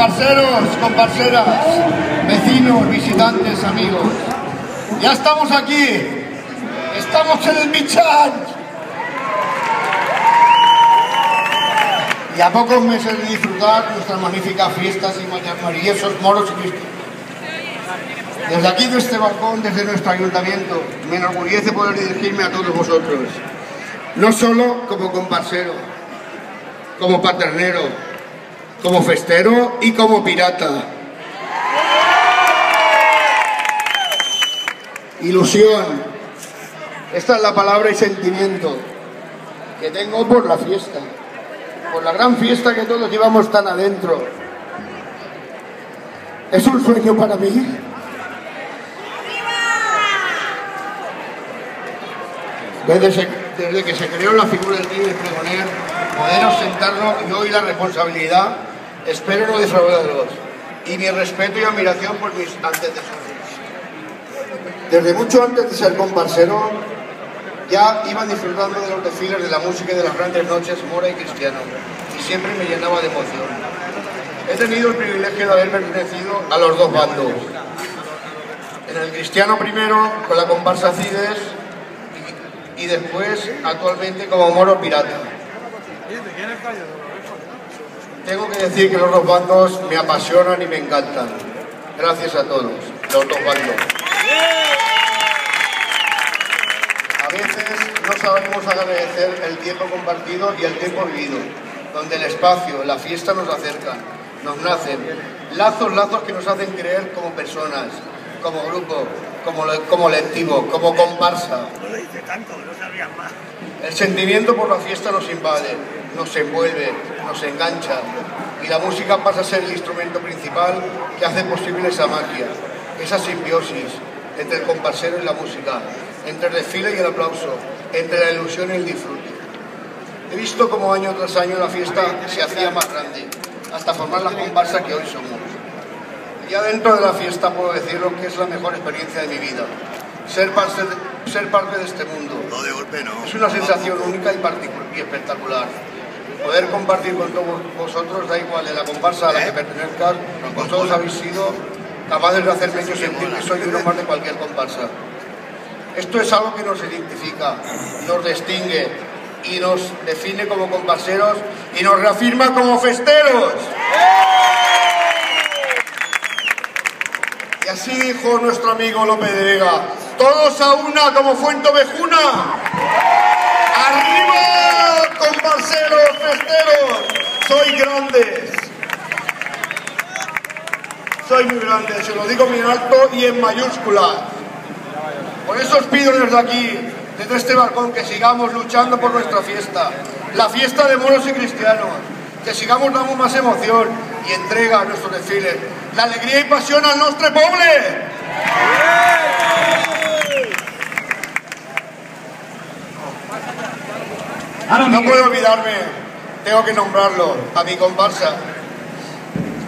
Comparseros, comparseras, vecinos, visitantes, amigos. Ya estamos aquí. Estamos en el Michán. Y a pocos meses de disfrutar nuestras magníficas fiestas y maravillosos moros y cristianos. Desde aquí, de este balcón, desde nuestro ayuntamiento, me enorgullece poder dirigirme a todos vosotros. No solo como comparsero, como paternero, como festero y como pirata. Ilusión. Esta es la palabra y sentimiento que tengo por la fiesta, por la gran fiesta que todos llevamos tan adentro. Es un sueño para mí. Desde que se creó la figura del líder pregoner, poder ostentarlo y hoy la responsabilidad, espero no defraudaros. Y mi respeto y admiración por mis antecesores. Desde mucho antes de ser comparsero, ya iba disfrutando de los desfiles de la música y de las grandes noches mora y cristiano, y siempre me llenaba de emoción. He tenido el privilegio de haber pertenecido a los dos bandos. En el cristiano primero, con la comparsa Cides, y después, actualmente, como moro pirata. Tengo que decir que los dos bandos me apasionan y me encantan. Gracias a todos, los dos bandos. A veces no sabemos agradecer el tiempo compartido y el tiempo vivido, donde el espacio, la fiesta nos acercan, nos nacen lazos que nos hacen creer como personas, como grupo, como colectivo, como comparsa. El sentimiento por la fiesta nos invade, nos envuelve, nos engancha, y la música pasa a ser el instrumento principal que hace posible esa magia, esa simbiosis entre el comparsero y la música, entre el desfile y el aplauso, entre la ilusión y el disfrute. He visto cómo año tras año la fiesta se hacía más grande, hasta formar las comparsas que hoy somos. Ya dentro de la fiesta puedo deciros que es la mejor experiencia de mi vida. Ser parte de este mundo. No, de golpe no. Es una sensación única y espectacular. Poder compartir con todos vosotros, da igual de la comparsa a la que pertenezcas, vosotros habéis sido capaces de hacerme yo sentir que soy uno más de cualquier comparsa. Esto es algo que nos identifica, nos distingue y nos define como comparseros y nos reafirma como festeros. Y así dijo nuestro amigo López de Vega: todos a una como Fuentovejuna. ¡Arriba, comparseros, festeros! ¡Soy grandes! Soy muy grande, se lo digo bien alto y en mayúscula. Por eso os pido desde aquí, desde este balcón, que sigamos luchando por nuestra fiesta, la fiesta de moros y cristianos, que sigamos dando más emoción y entrega a nuestros desfiles, la alegría y pasión al nostre poble. No puedo olvidarme, tengo que nombrarlo, a mi comparsa,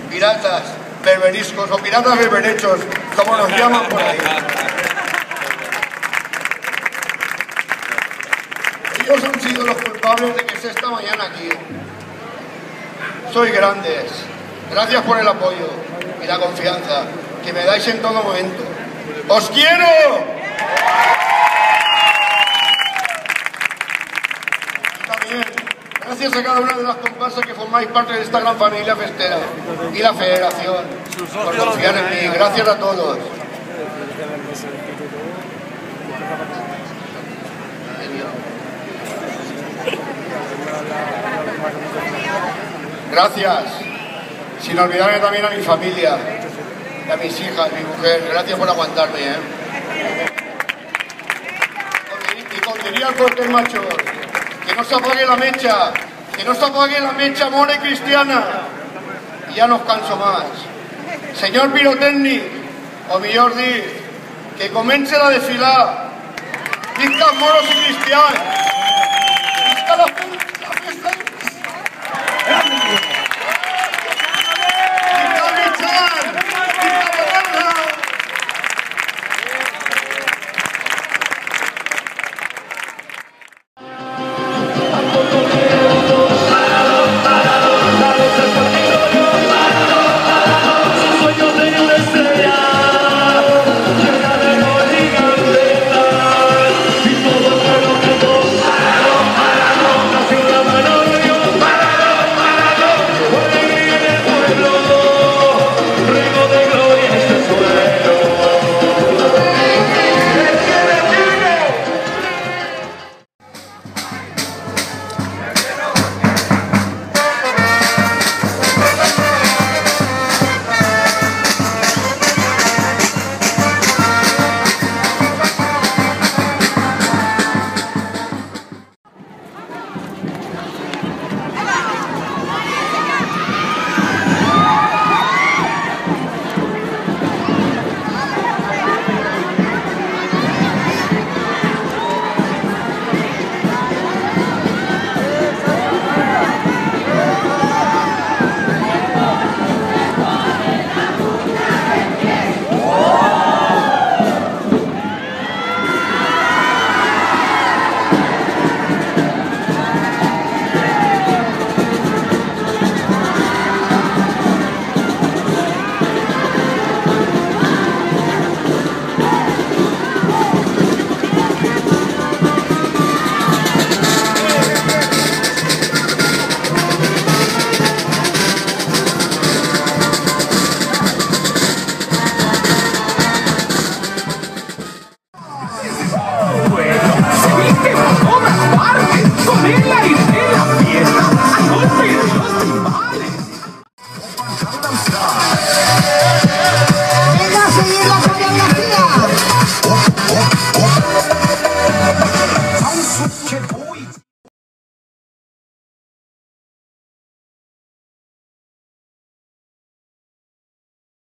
piratas berberiscos o piratas berberechos, como nos llaman por ahí. Ellos han sido los culpables de que sea esta mañana aquí. Sois grandes. Gracias por el apoyo y la confianza que me dais en todo momento. ¡Os quiero! Y también, gracias a cada una de las comparsas que formáis parte de esta gran familia festera y la federación, por confiar en mí. Gracias a todos. Gracias, sin olvidarme también a mi familia, a mis hijas, a mi mujer. Gracias por aguantarme, Y condiría al corte, machos, que no se apague la mecha, mora y cristiana. Y ya no os canso más. Señor pirotècnic, o millor dit, que comience la desfilada. Visca moros y cristianos. Visca la punta.